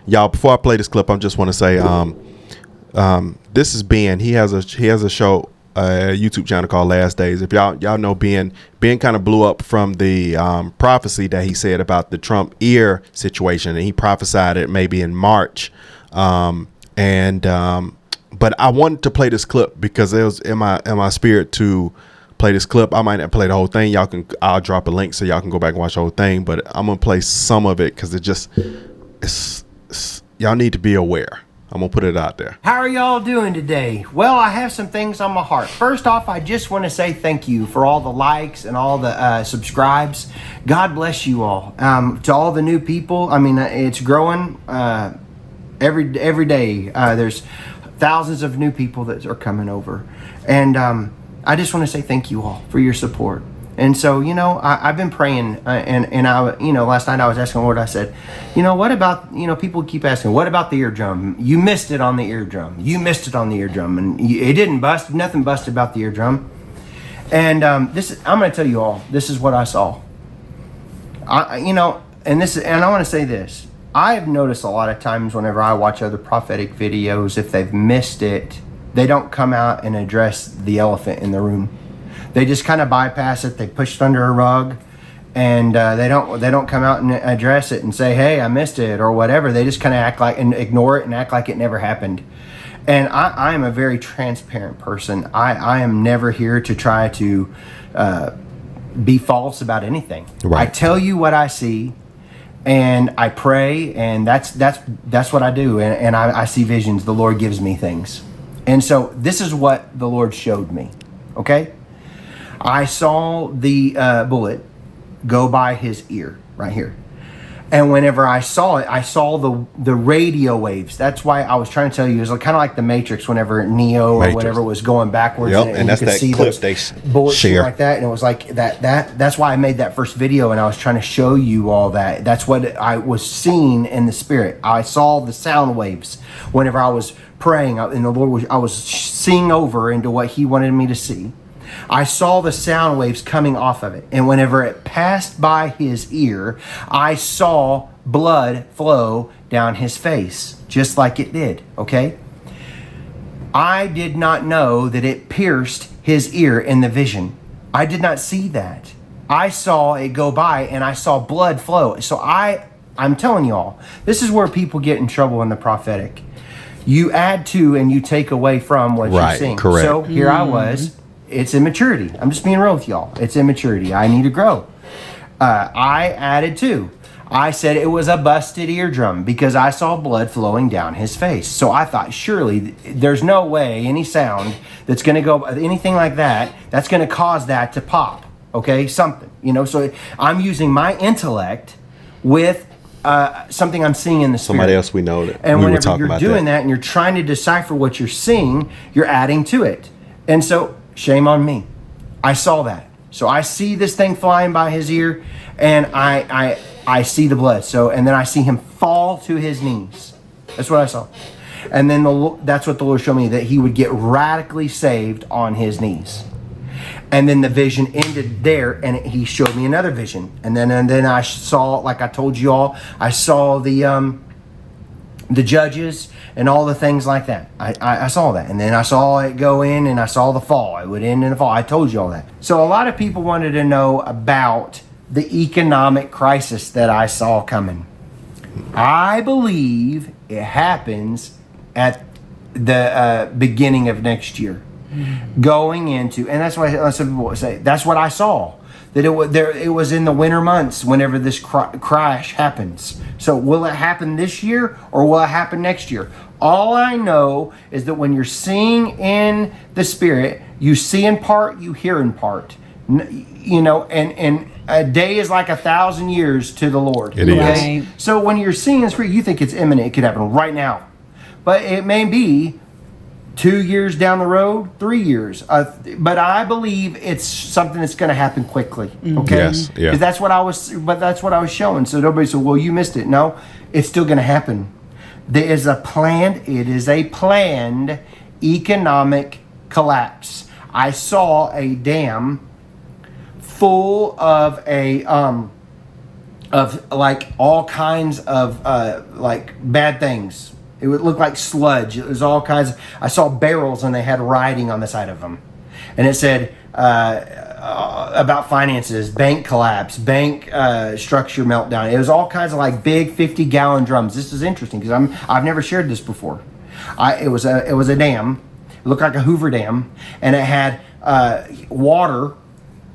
Y'all, before I play this clip, I just want to say, this is Ben. He has a show, YouTube channel called Last Days. If y'all know Ben kind of blew up from the prophecy that he said about the Trump ear situation, and he prophesied it maybe in March. But I wanted to play this clip because it was in my spirit to play this clip. I might not play the whole thing. I'll drop a link so y'all can go back and watch the whole thing. But I'm gonna play some of it because y'all need to be aware. I'm gonna put it out there. How are y'all doing today? Well, I have some things on my heart. First off, I just want to say thank you for all the likes and all the subscribes. God bless you all. To all the new people, I mean, it's growing every day. There's thousands of new people that are coming over, and I just want to say thank you all for your support. And so, I've been praying, and I, last night I was asking the Lord. I said, what about, people keep asking, what about the eardrum? You missed it on the eardrum. You missed it on the eardrum, and it didn't bust. Nothing busted about the eardrum. And I'm going to tell you all. This is what I saw. And I want to say this. I've noticed a lot of times whenever I watch other prophetic videos, if they've missed it, they don't come out and address the elephant in the room. They just kind of bypass it. They push it under a rug, and they don't come out and address it and say, "Hey, I missed it" or whatever. They just kind of act like and ignore it and act like it never happened. And I am a very transparent person. I am never here to try to be false about anything. Right. I tell you what I see, and I pray, and that's what I do. And I see visions. The Lord gives me things. And so this is what the Lord showed me, okay? I saw the bullet go by his ear right here. And whenever I saw it, I saw the radio waves. That's why I was trying to tell you, it was kind of like the Matrix whenever Neo or whatever was going backwards. Yep, and that's that clip they bullets share. Like that. And it was like that's why I made that first video, and I was trying to show you all that. That's what I was seeing in the spirit. I saw the sound waves whenever I was praying, and the Lord I was seeing over into what he wanted me to see. I saw the sound waves coming off of it, and whenever it passed by his ear, I saw blood flow down his face, just like it did, okay? I did not know that it pierced his ear in the vision. I did not see that. I saw it go by, and I saw blood flow. So I'm telling y'all, this is where people get in trouble in the prophetic. You add to and you take away from what you're seeing. Correct. So here I was. It's immaturity. I'm just being real with y'all. It's immaturity. I need to grow. I added to. I said it was a busted eardrum because I saw blood flowing down his face. So I thought, surely there's no way any sound that's going to go, anything like that, that's going to cause that to pop. Okay? Something. So I'm using my intellect with something I'm seeing in the spirit. Somebody else we know that. And whenever you're doing that and you're trying to decipher what you're seeing, you're adding to it. And so, shame on me. I saw that. So I see this thing flying by his ear, and I see the blood. And then I see him fall to his knees. That's what I saw. And then that's what the Lord showed me, that he would get radically saved on his knees. And then the vision ended there, and he showed me another vision. And then I saw, like I told you all, I saw the judges and all the things like that. I saw that. And then I saw it go in, and I saw the fall. It would end in the fall. I told you all that. So a lot of people wanted to know about the economic crisis that I saw coming. I believe it happens at the beginning of next year. Going into, and that's why some people say, that's what I saw. That it was in the winter months whenever this crash happens. So will it happen this year or will it happen next year? All I know is that when you're seeing in the spirit, you see in part, you hear in part. And a day is like 1,000 years to the Lord. It is. Right. So when you're seeing this spirit, you think it's imminent. It could happen right now. But it may be 2 years down the road, 3 years. But I believe it's something that's going to happen quickly. Okay? Yes. Yeah. Because that's what I was showing. So nobody said, well, you missed it. No, it's still going to happen. It is a planned economic collapse. I saw a dam full of of like all kinds of like bad things. It would look like sludge. It was all kinds. I saw barrels and they had writing on the side of them, and it said about finances, bank collapse, bank structure meltdown. It was all kinds of like big 50-gallon drums. This is interesting because I've never shared this before. It was a dam. It looked like a Hoover Dam, and it had water,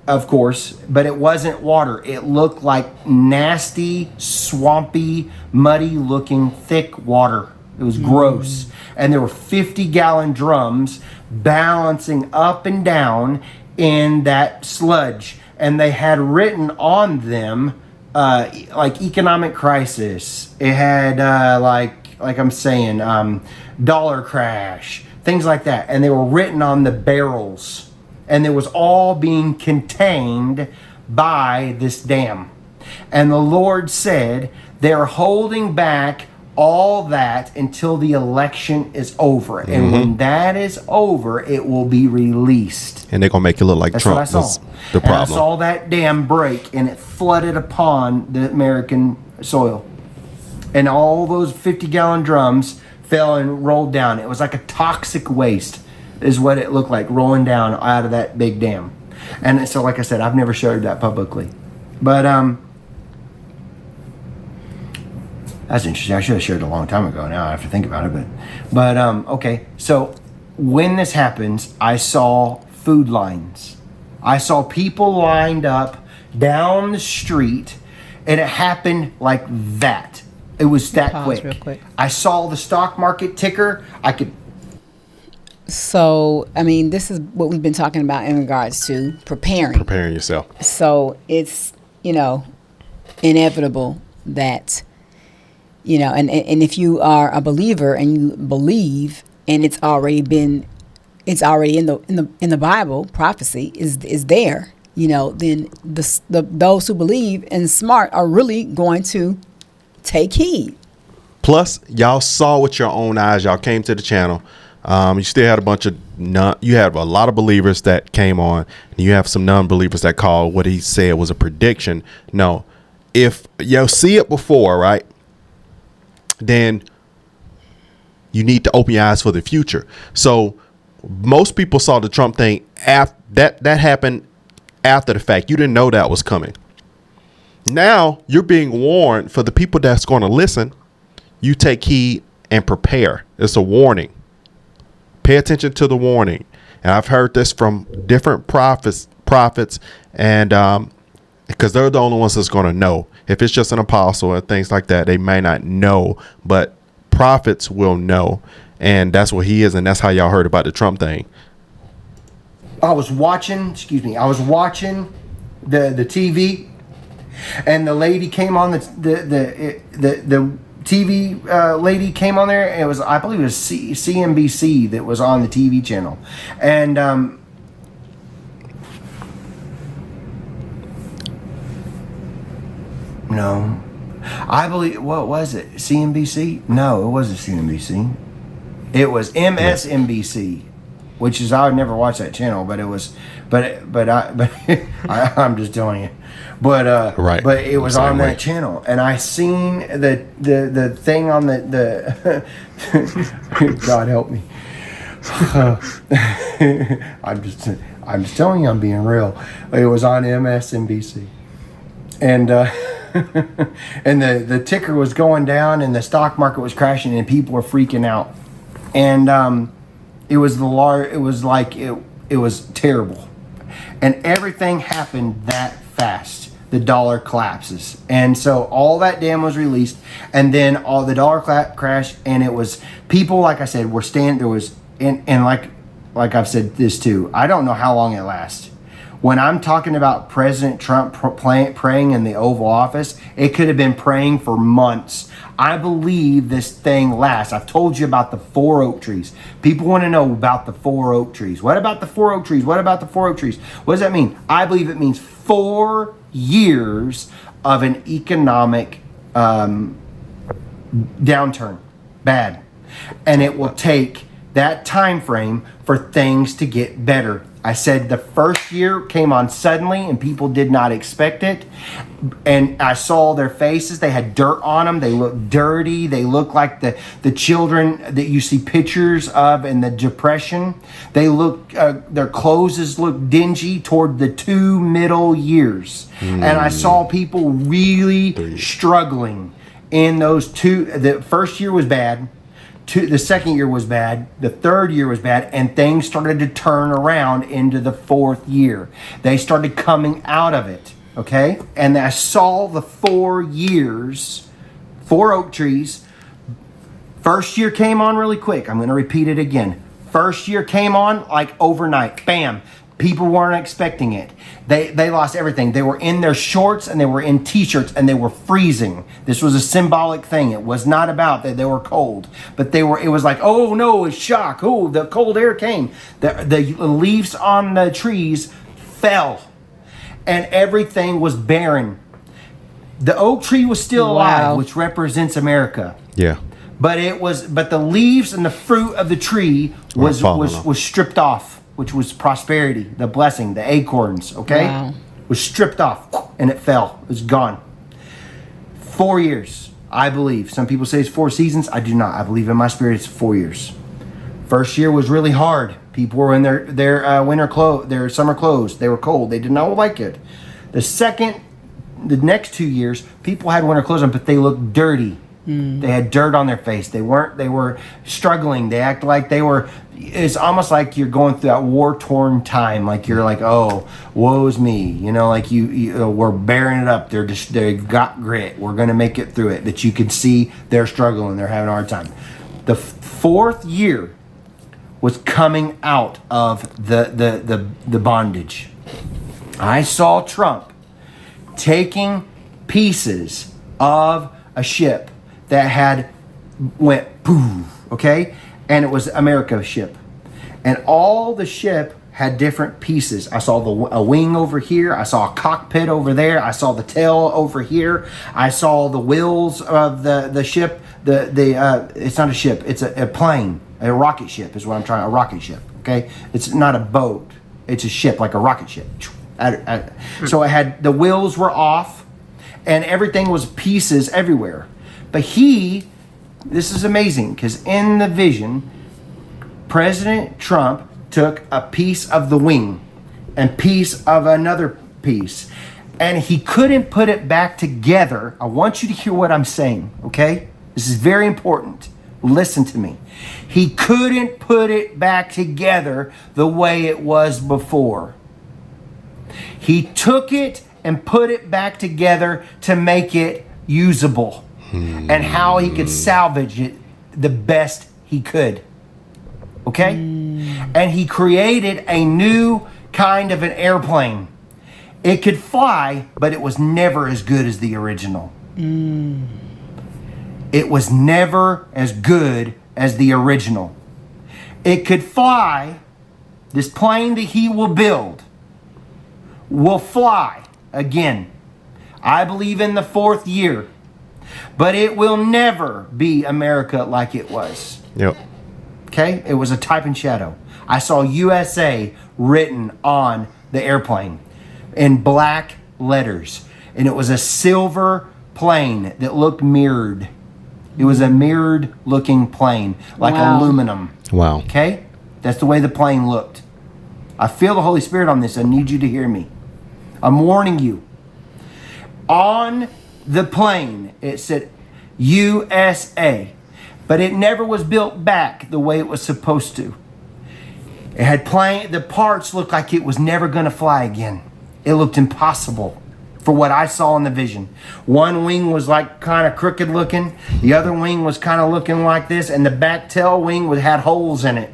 of course, but it wasn't water. It looked like nasty, swampy, muddy-looking, thick water. It was gross. And there were 50-gallon drums balancing up and down in that sludge. And they had written on them like economic crisis. It had like I'm saying, dollar crash, things like that. And they were written on the barrels. And it was all being contained by this dam. And the Lord said, they're holding back all that until the election is over. And when that is over, it will be released. And they're going to make it look like That's Trump what I saw. was the problem. And I saw that dam break, and it flooded upon the American soil. And all those 50-gallon drums fell and rolled down. It was like a toxic waste is what it looked like, rolling down out of that big dam. And so, like I said, I've never shared that publicly. But that's interesting. I should have shared it a long time ago. Now I have to think about it. But okay. So when this happens, I saw food lines. I saw people lined up down the street, and it happened like that. It was that quick. Real quick. I saw the stock market ticker. I could. So, I mean, this is what we've been talking about in regards to preparing. Preparing yourself. So it's, inevitable that, and if you are a believer and you believe, and it's already in the Bible, prophecy is there, then those who believe and smart are really going to take heed. Plus, y'all saw with your own eyes. Y'all came to the channel. You still had you have a lot of believers that came on, and you have some non-believers that called what he said was a prediction. No, if you see it before, right, then you need to open your eyes for the future. So most people saw the Trump thing after that happened after the fact. You didn't know that was coming. Now you're being warned. For the people that's going to listen, you take heed and prepare. It's a warning. Pay attention to the warning. And I've heard this from different prophets, and because they're the only ones that's going to know. If it's just an apostle and things like that, they may not know, but prophets will know. And that's what he is, and that's how y'all heard about the Trump thing. I was watching the TV, and the lady came on the TV lady came on there. And I believe it was CNBC that was on the TV channel, and no, I believe, what was it? CNBC? No, it wasn't CNBC. It was MSNBC, which is, I would never watch that channel, but it was, I'm just telling you. Right. But it was on that way. channel, and I seen the thing on the God help me. I'm just telling you, I'm being real. It was on MSNBC, and and the ticker was going down, and the stock market was crashing, and people were freaking out, and it was it was terrible, and everything happened that fast. The dollar collapses, and so all that dam was released, and then all the dollar crashed, and it was people, like I said, were standing. There was, and like I've said this too. I don't know how long it lasts. When I'm talking about President Trump praying in the Oval Office, it could have been praying for months. I believe this thing lasts. I've told you about the 4 oak trees. People want to know about the 4 oak trees. What about the 4 oak trees? What about the 4 oak trees? What does that mean? I believe it means 4 years of an economic downturn. Bad. And it will take that time frame for things to get better. I said the first year came on suddenly and people did not expect it. And I saw their faces. They had dirt on them. They looked dirty. They looked like the children that you see pictures of in the Depression. They look, their clothes looked dingy toward the 2 middle years. And I saw people really struggling in those two. The first year was bad. The second year was bad, the third year was bad, and things started to turn around into the fourth year. They started coming out of it, okay? And I saw the 4 years, 4 oak trees. First year came on really quick. I'm going to repeat it again. First year came on like overnight. Bam. People weren't expecting it. They lost everything. They were in their shorts and they were in t-shirts and they were freezing. This was a symbolic thing. It was not about that they were cold, but it was like, oh no, it's shock. Oh, the cold air came. The leaves on the trees fell and everything was barren. The oak tree was still alive, which represents America. Yeah. But the leaves and the fruit of the tree was stripped off, which was prosperity, the blessing, the acorns, okay? Wow. Was stripped off and it fell. It was gone. 4 years, I believe. Some people say it's 4 seasons. I do not. I believe in my spirit it's 4 years. First year was really hard. People were in their winter clothes, their summer clothes. They were cold. They did not like it. The next 2 years, people had winter clothes on, but they looked dirty. They had dirt on their face. They were struggling. They acted like it's almost like you're going through that war-torn time. Like you're like, oh, woe's me. You know, like we're bearing it up. They've got grit. We're going to make it through it. That you can see they're struggling. They're having a hard time. The fourth year was coming out of the bondage. I saw Trump taking pieces of a ship that went poof, okay? And it was America's ship. And all the ship had different pieces. I saw a wing over here. I saw a cockpit over there. I saw the tail over here. I saw the wheels of the ship. It's not a ship. It's a plane. A rocket ship is what I'm trying. A rocket ship, okay? It's not a boat. It's a ship, like a rocket ship. So the wheels were off, and everything was pieces everywhere. But this is amazing, because in the vision, President Trump took a piece of the wing and piece of another piece, and he couldn't put it back together. I want you to hear what I'm saying, okay? This is very important. Listen to me. He couldn't put it back together the way it was before. He took it and put it back together to make it usable. And how he could salvage it the best he could. Okay? And he created a new kind of an airplane. It could fly, but it was never as good as the original. It was never as good as the original. It could fly. This plane that he will build will fly again. I believe in the fourth year. But it will never be America like it was. Yep. Okay? It was a type and shadow. I saw USA written on the airplane in black letters. And it was a silver plane that looked mirrored. It was a mirrored looking plane, like aluminum. Wow. Okay? That's the way the plane looked. I feel the Holy Spirit on this. I need you to hear me. I'm warning you. On the plane, it said USA, but it never was built back the way it was supposed to. It had the parts looked like it was never going to fly again. It looked impossible for what I saw in the vision. One wing was like kind of crooked looking. The other wing was kind of looking like this, and the back tail wing had holes in it.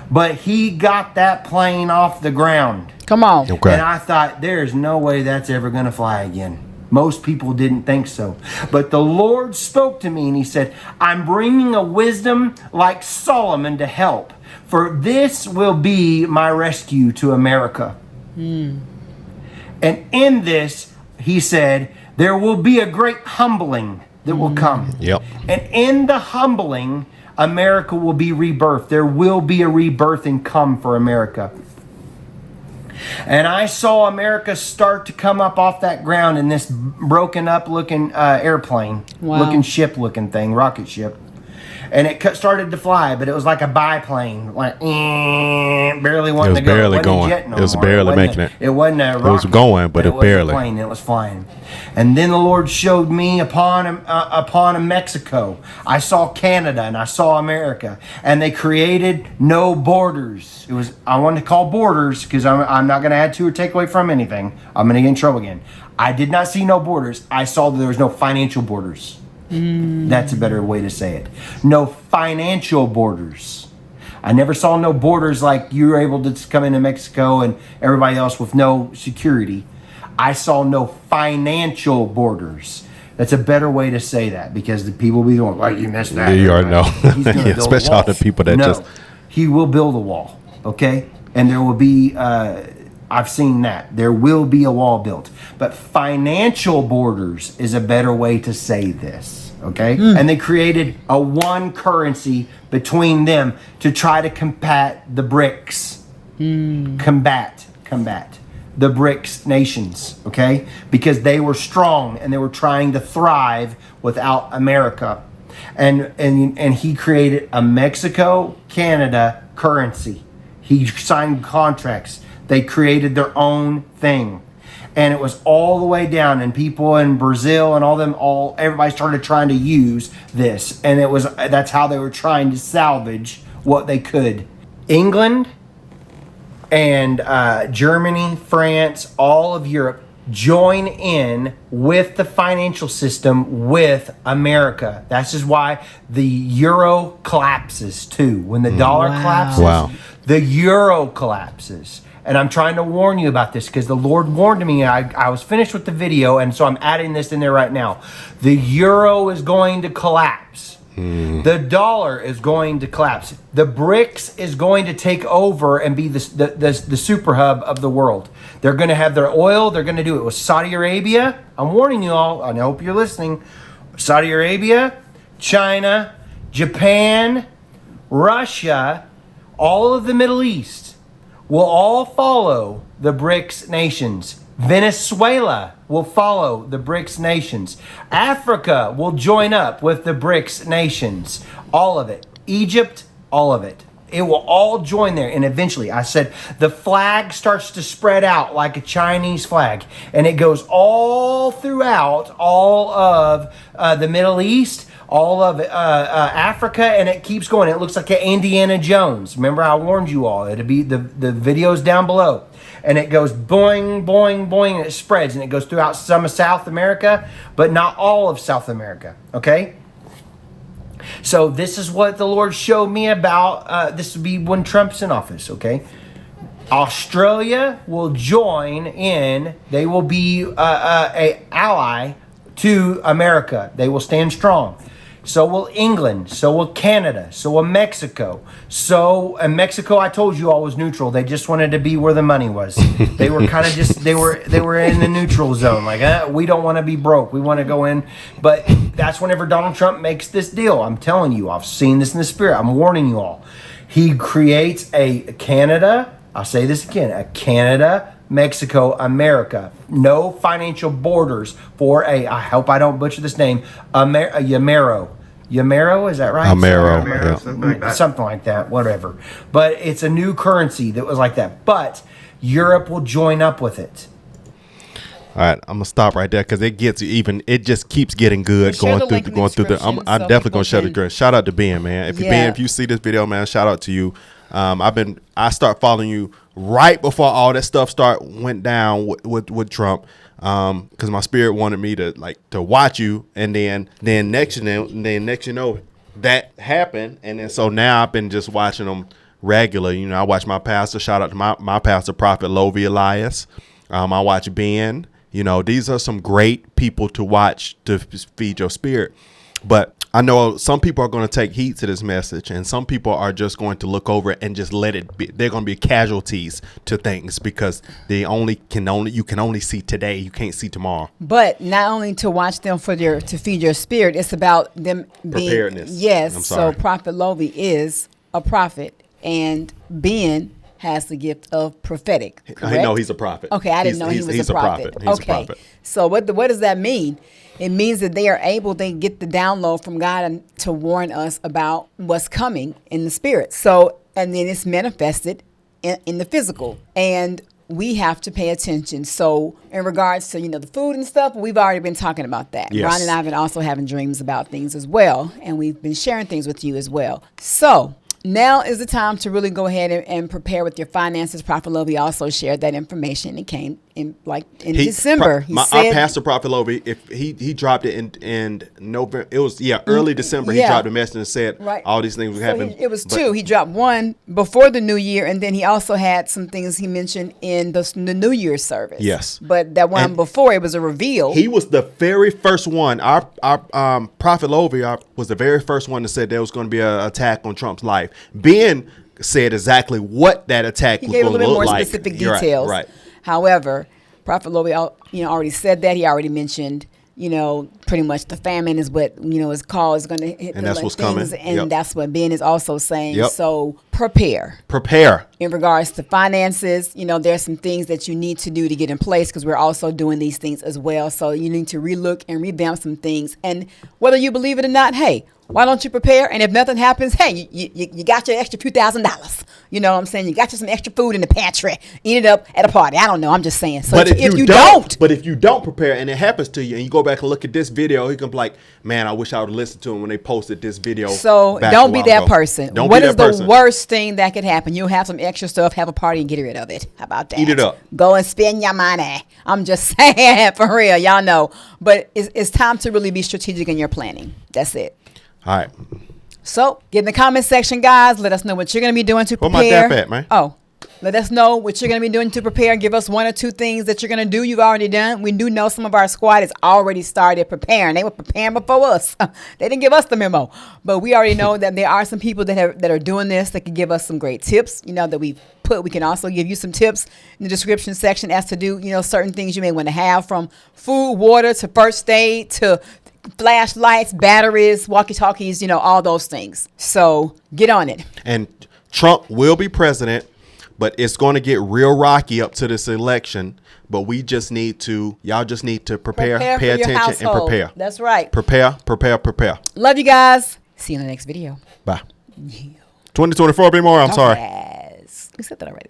But he got that plane off the ground. Come on. Okay. And I thought, there's no way that's ever going to fly again. Most people didn't think so. But the Lord spoke to me and he said, I'm bringing a wisdom like Solomon to help. For this will be my rescue to America. And in this, he said, there will be a great humbling that will come. Yep. And in the humbling, America will be rebirthed. There will be a rebirthing come for America. And I saw America start to come up off that ground in this broken up looking airplane, looking ship looking thing, rocket ship. And it started to fly, but it was like a biplane, like barely wanting to go. Barely going. It was barely making it. It wasn't a rocket. It was going, but it barely. It was a plane. It was flying. And then the Lord showed me upon Mexico. I saw Canada and I saw America, and they created no borders. It was, I wanted to call borders because I'm not going to add to or take away from anything. I'm going to get in trouble again. I did not see no borders. I saw that there was no financial borders. That's a better way to say it. No financial borders. I never saw no borders like you were able to come into Mexico and everybody else with no security. I saw no financial borders. That's a better way to say that, because the people will be going, well, you missed that. You already know. He's gonna build especially a wall. all the people that just... He will build a wall, okay? And there will be... I've seen that. There will be a wall built. But financial borders is a better way to say this, okay? And they created a one currency between them to try to combat the BRICS. Combat the BRICS nations, okay? Because they were strong and they were trying to thrive without America. And he created a Mexico-Canada currency. He signed contracts. They created their own thing, and it was all the way down. And people in Brazil and everybody started trying to use this, and that's how they were trying to salvage what they could. England and Germany, France, all of Europe join in with the financial system with America. That's just why the euro collapses too. When the dollar collapses, the euro collapses. And I'm trying to warn you about this because the Lord warned me. I was finished with the video, and so I'm adding this in there right now. The euro is going to collapse. The dollar is going to collapse. The BRICS is going to take over and be the super hub of the world. They're going to have their oil. They're going to do it with Saudi Arabia. I'm warning you all. I hope you're listening. Saudi Arabia, China, Japan, Russia, all of the Middle East will all follow the BRICS nations. Venezuela will follow the BRICS nations. Africa will join up with the BRICS nations. All of it. Egypt, all of it. It will all join there. And eventually, I said, the flag starts to spread out like a Chinese flag. And it goes all throughout all of the Middle East, all of Africa, and it keeps going. It looks like an Indiana Jones. Remember, I warned you all. It'll be the videos down below. And it goes boing, boing, boing, and it spreads. And it goes throughout some of South America, but not all of South America. Okay? So this is what the Lord showed me about. This will be when Trump's in office, okay? Australia will join in. They will be a ally to America. They will stand strong. So will England. So will Canada. So will Mexico. And Mexico, I told you all, was neutral. They just wanted to be where the money was. They were kind of just, they were in the neutral zone. Like, we don't want to be broke. We want to go in. But that's whenever Donald Trump makes this deal. I'm telling you, I've seen this in the spirit. I'm warning you all. He creates a Canada. I'll say this again. A Canada, Mexico, America. No financial borders for I hope I don't butcher this name, Yamero. Yamero, is that right? Amero, yeah. Something like that, whatever. But it's a new currency that was like that. But Europe will join up with it. All right, I'm gonna stop right there because it just keeps getting good going through the. I'm definitely gonna share the screen. Shout out to Ben, man. Ben, if you see this video, man, shout out to you. I start following you right before all that stuff went down with Trump, because my spirit wanted me to watch you, and then next you know that happened, and then so now I've been just watching them regular. You know, I watch my pastor. Shout out to my pastor, Prophet Lovi Elias. I watch Ben. You know, these are some great people to watch to feed your spirit. But I know some people are going to take heed to this message, and some people are just going to look over it and just let it be. They're going to be casualties to things because you can only see today. You can't see tomorrow. But not only to watch them to feed your spirit, it's about them being preparedness. Yes. I'm sorry. So Prophet Lovy is a prophet, and Ben has the gift of prophetic. Correct? I know he's a prophet. Okay, I didn't know he was a prophet. He's a okay, prophet. So what does that mean? It means that they get the download from God to warn us about what's coming in the spirit. So, and then it's manifested in the physical. And we have to pay attention. So in regards to, the food and stuff, we've already been talking about that. Yes. Ron and I have been also having dreams about things as well. And we've been sharing things with you as well. So now is the time to really go ahead and prepare with your finances. Prophet Lovy also shared that information. It came in December. Our pastor, Prophet Lovy, if he dropped it in November, it was early December. He dropped a message and said all these things would happen. It was two. He dropped one before the New Year, and then he also had some things he mentioned in the New Year's service. Yes, but that one before, it was a reveal. He was the very first one. Our Prophet Lovy was the very first one that said there was going to be an attack on Trump's life. Ben said exactly what that attack was going to look like. He gave a little bit more specific details. Right. However, Prophet Lovy, already said that. He already mentioned, pretty much the famine is what, is called, is going to hit. And that's what's coming. And that's what Ben is also saying. Yep. So prepare. In regards to finances, there's some things that you need to do to get in place because we're also doing these things as well. So you need to relook and revamp some things. And whether you believe it or not, hey, why don't you prepare? And if nothing happens, hey, you got your extra few $1,000s. You know what I'm saying? You got you some extra food in the pantry. Eat it up at a party. I don't know. I'm just saying. So but if you don't prepare and it happens to you and you go back and look at this video, you can be like, man, I wish I would have listened to him when they posted this video. So don't be that person. What is the worst thing that could happen? You'll have some extra stuff, have a party, and get rid of it. How about that? Eat it up. Go and spend your money. I'm just saying, for real. Y'all know. But it's time to really be strategic in your planning. That's it. All right. So get in the comment section, guys. Let us know what you're going to be doing to prepare. Where my dap at, man? Oh, let us know what you're going to be doing to prepare. Give us one or two things that you're going to do. You've already done. We do know some of our squad has already started preparing. They were preparing before us. They didn't give us the memo, but we already know that there are some people that are doing this that can give us some great tips. That we can also give you some tips in the description section as to do certain things you may want to have, from food, water to first aid to flashlights, batteries, walkie-talkies, all those things. So get on it. And Trump will be president, but it's going to get real rocky up to this election. But y'all just need to prepare pay attention, and prepare. That's right. Prepare. Love you guys. See you in the next video. Bye. 2024 be more. I'm sorry. Yes. We said that already.